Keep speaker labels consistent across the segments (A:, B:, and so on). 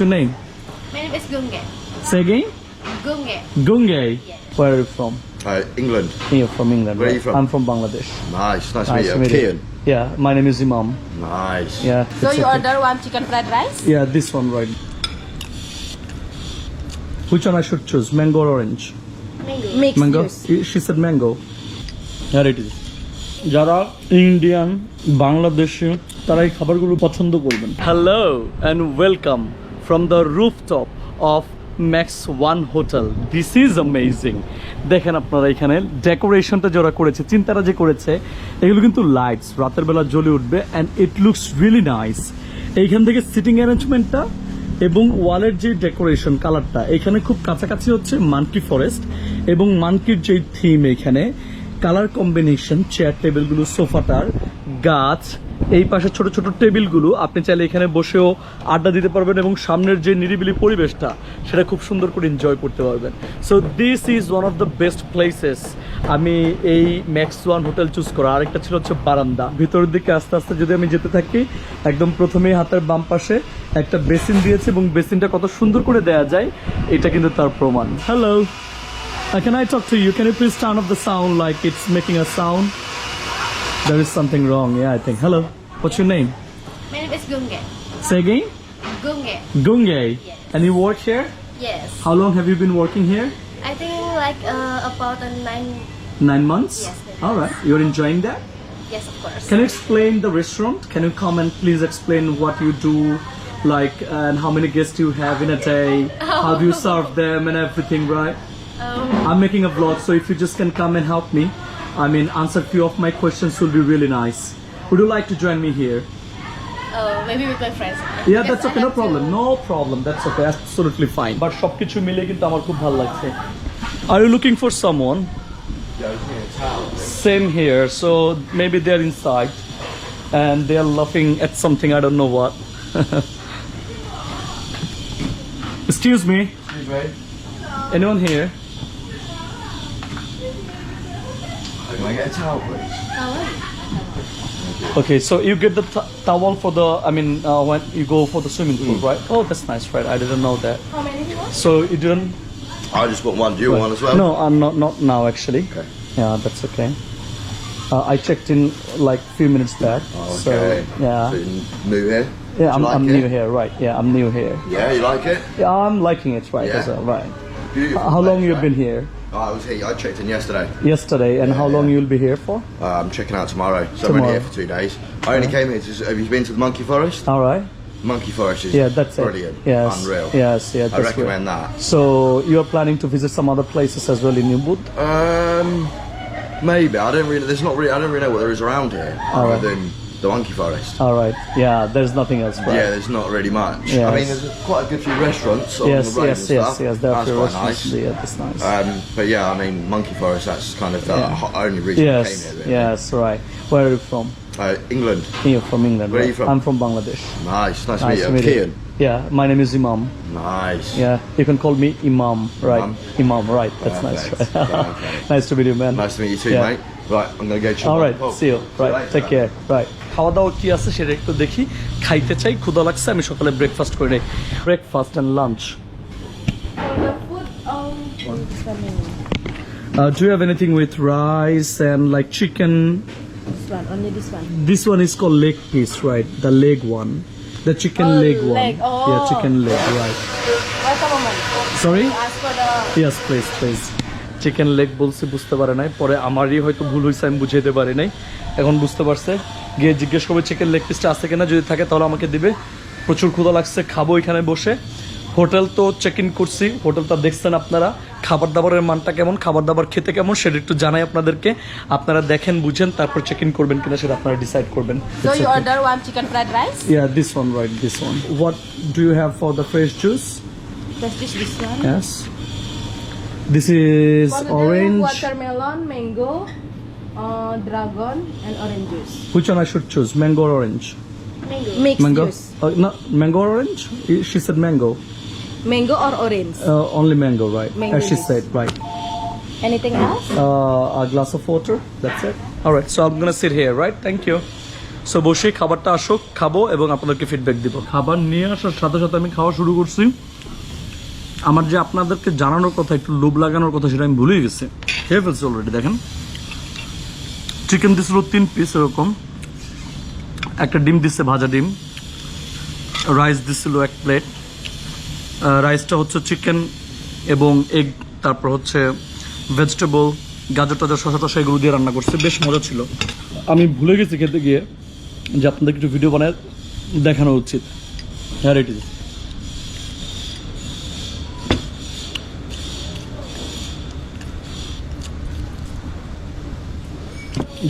A: your name?
B: My name is Gunge.
A: Say again?
B: Gunge.
A: Gunge.
B: Yeah.
A: Where are you from?
C: England.
A: You're from England.
C: Where are
A: right?
C: you from?
A: I'm from Bangladesh.
C: Nice to
A: Nice to
C: meet
A: meet
C: you.
A: you. Yeah, my name is Imam.
C: Nice.
A: Yeah.
B: So
A: it's
B: you
A: okay.
B: order one chicken fried rice?
A: Yeah, this one right. Which one I should choose? Mango or orange?
B: Mixed
A: Mango?
B: juice.
A: She said mango. Here it is. যারা Indian Bangladeshi তারা এই খাবারগুলো পছন্দ করবেন। Hello and welcome from the rooftop of max one hotel. This is amazing. দেখেন আপনারা এখানে ডেকোরেশনটা যারা করেছে, চিন্তাটা যে করেছে, এগুলো কিন্তু লাইটস রাতের বেলা জ্বলে উঠবে and it looks really nice. এইখান থেকে সিটিং অ্যারেঞ্জমেন্টটা এবং ওয়ালের যে ডেকোরেশন কালারটা এখানে খুব কাছাকাছি হচ্ছে মানকি ফরেস্ট এবং মানকির যে থিম এখানে কালার কম্বিনেশন, চেয়ার টেবিলগুলো, সোফাটার, গাছ, এই পাশে ছোট ছোট টেবিলগুলো আপনি চাইলে এখানে বসেও আড্ডা দিতে পারবেন এবং সামনের যে নিরিবিলি পরিবেশটা সেটা খুব সুন্দর করে এনজয় করতে পারবেন। So this is one of the best places আমি এই ম্যাক্স ওয়ান হোটেল চুজ করা। আরেকটা ছিল হচ্ছে বারান্দা। ভিতরের দিকে আস্তে আস্তে যদি আমি যেতে থাকি, একদম প্রথমেই হাতের বাম পাশে একটা বেসিন দিয়েছে এবং বেসিনটা কত সুন্দর করে দেয়া যায় এটা কিন্তু তার প্রমাণ। Hello, can I talk to you? Can you please turn off the sound like it's making a sound? There is something wrong, yeah, I think. Hello, what's your name?
B: My name is Gunge.
A: Say again?
B: Gunge.
A: Gunge.
B: Yes.
A: And you work here?
B: Yes.
A: How long have you been working here?
B: I think like about
A: 9 months?
B: Yes.
A: All right, you're enjoying that?
B: Yes, of course.
A: Can you explain the restaurant? Can you come and please explain what you do, like, and how many guests you have in a day? How do you serve them and everything, right? I'm making a vlog, so if you just can come and help me, I mean, answer few of my questions will be really nice. Would you like to join me here?
B: Maybe with my friends.
A: Yeah,
B: Because
A: that's
B: I
A: okay, no
B: have
A: problem,
B: to-
A: no problem, that's okay, absolutely fine. But সবকিছু মিলে কিন্তু আমার খুব ভালো লাগছে। Are you looking for someone? Same here, so maybe they're inside and they're laughing at something, I don't know what. Excuse me, anyone here?
C: Can I get a towel, please?
A: Okay, so you get the towel for the, I mean, when you go for the swimming pool, right? Oh, that's nice, right? I didn't know that.
B: How many you want?
A: So you didn't?
C: I just want one. Do you want one as well?
A: No, I'm not now actually.
C: Okay.
A: Yeah, that's okay. I checked in like few minutes back.
C: Oh,
A: So
C: okay.
A: yeah,
C: So you're new here?
A: yeah,
C: Do you
A: I'm
C: like
A: new
C: it?
A: here, right? Yeah, I'm new here.
C: Yeah, you like it?
A: Yeah, I'm liking it, right?
C: Yeah.
A: As well, right.
C: Beautiful.
A: How long
C: place,
A: you've
C: right?
A: been here?
C: Oh, I was here. I checked in yesterday.
A: Yesterday, and
C: Yeah,
A: how long
C: yeah.
A: you'll be here for?
C: I'm checking out tomorrow. So I'm
A: Tomorrow.
C: only here for 2 days. I only came here to. Have you been to the Monkey Forest?
A: All right.
C: Monkey Forest is
A: Yeah, that's
C: brilliant.
A: it. Yes.
C: Unreal.
A: Yes, yeah.
C: I
A: That's
C: recommend
A: great.
C: that.
A: So you're planning to visit some other places as well in Ubud?
C: Maybe I don't really. There's not really. I don't really know what there is around here
A: All
C: other
A: right.
C: than the Monkey Forest.
A: All right. Yeah, there's nothing else, right?
C: Yeah, there's not really much.
A: Yes.
C: I mean, there's quite a good few restaurants on
A: Yes,
C: the road
A: yes,
C: and
A: yes,
C: stuff.
A: yes. There are
C: That's
A: few
C: quite
A: restaurants.
C: nice.
A: Yeah, that's nice.
C: But yeah, I mean, Monkey Forest. That's kind of the
A: Yeah.
C: only reason I
A: Yes,
C: came here. Really.
A: yes, right. Where are you from?
C: England.
A: You're from England.
C: Where are
A: right?
C: you from?
A: I'm from Bangladesh.
C: Nice to
A: Nice
C: meet
A: to
C: you.
A: meet you.
C: Kian.
A: Yeah, my name is Imam.
C: Nice.
A: Yeah, you can call me Imam, right? Imam, right? That's nice.
C: Perfect.
A: Right?
C: Perfect.
A: Nice to meet you, man.
C: Nice to meet you too,
A: Yeah.
C: mate. Right, I'm gonna go check.
A: All right, see you. Right,
C: later.
A: take care. Right. খাওয়া দাওয়া কি আছে সেটা একটু দেখি। খাইতে চাই, ক্ষুধা লাগছে, আমি সকালে ব্রেকফাস্ট করে নেই। Breakfast and lunch.
B: For the food, this one menu.
A: Do you have anything with rice and like chicken?
B: This one, only this one.
A: This one is called leg piece, right? The leg one. The chicken
B: Oh,
A: leg one.
B: leg. Oh.
A: Yeah, chicken leg, right.
B: Wait a moment.
A: Sorry?
B: Ask for the.
A: Yes, please. Chicken leg বলছি, বুঝতে পারে নাই, পরে আমারই হয়তো ভুল হয়েছে, আমি বুঝাইতে পারি নাই, এখন বুঝতে পারছে। গিয়ে জিজ্ঞেস করবে চিকেন লেগ পিসটা আছে কিনা, যদি থাকে তাহলে আমাকে দিবে। প্রচুর ক্ষুধা লাগছে, খাবো এখানে বসে। হোটেল তো চেক ইন করছি, হোটেলটা দেখছেন আপনারা, খাবার দাবারের মানটা কেমন, খাবার দাবার খেতে কেমন সেটা একটু জানাই আপনাদেরকে। আপনারা দেখেন, বুঝেন, তারপর চেক ইন করবেন কিনা সেটা আপনারা ডিসাইড করবেন।
B: So you order one chicken fried rice?
A: Yeah, this one, right, this one. What do you have for the fresh juice?
B: Fresh juice, this one.
A: Yes. This is
B: For the
A: orange.
B: watermelon, mango, dragon, and orange juice.
A: Which one I should choose, mango or orange?
B: Mixed
A: Mango?
B: juice.
A: No, mango or orange? She said mango.
B: Mango or orange?
A: Only mango, right?
B: Mango
A: As she
B: juice.
A: said, right.
B: Anything else?
A: A glass of water, that's it. All right, so I'm gonna sit here, right? Thank you. So বসেই খাবারটা আসুক, খাবো এবং আপনাদেরকে feedback দিব। খাবার নিয়ে আসার সাথে সাথে আমি খাওয়া শুরু করছি। আমার যে আপনাদেরকে জানানোর কথা, একটু লোভ লাগানোর কথা, সেটা আমি ভুলেই গেছি। খেয়ে ফেলছি অলরেডি। দেখেন, চিকেন দিছিল 3 পিস এরকম, একটা ডিম দিচ্ছে, ভাজা ডিম, রাইস দিছিল 1 প্লেট। রাইসটা হচ্ছে চিকেন এবং এগ, তারপর হচ্ছে ভেজিটেবল, গাজর টাজর, শসা টসা এগুলো দিয়ে রান্না করছে, বেশ মজা ছিল। আমি ভুলে গেছি খেতে গিয়ে যে আপনাদের কিছু ভিডিও বানায় দেখানো উচিত। হ্যাঁ, ইট ইজ।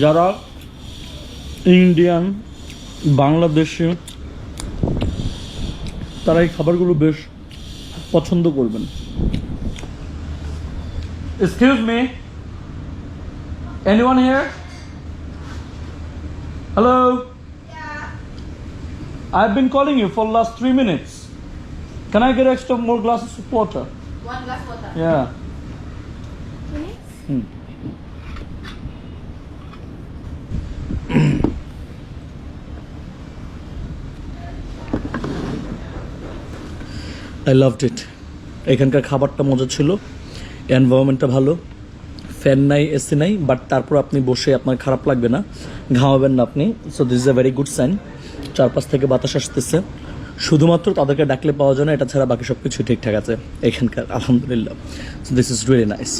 A: যারা ইন্ডিয়ান, বাংলাদেশি, তারা এই খাবারগুলো বেশ পছন্দ করবেন। Excuse me, anyone here? Hello? I've been calling you for last 3 minutes. Can I get extra more glasses of water?
B: 1 glass water.
A: Yeah. I loved it. এখানকার খাবারটা মজা ছিল, এনভায়রনমেন্টটা ভালো, ফ্যান নাই, এসি নাই, বাট তারপর আপনি বসে আপনার খারাপ লাগবে না, ঘামাবেন না আপনি। So this is a very good sign. চারপাশ থেকে বাতাস আসতেছে, শুধুমাত্র তাদেরকে ডাকলে পাওয়া যায় না, এটা ছাড়া বাকি সব কিছু ঠিকঠাক আছে এখানকার, আলহামদুলিল্লাহ। So this is really nice.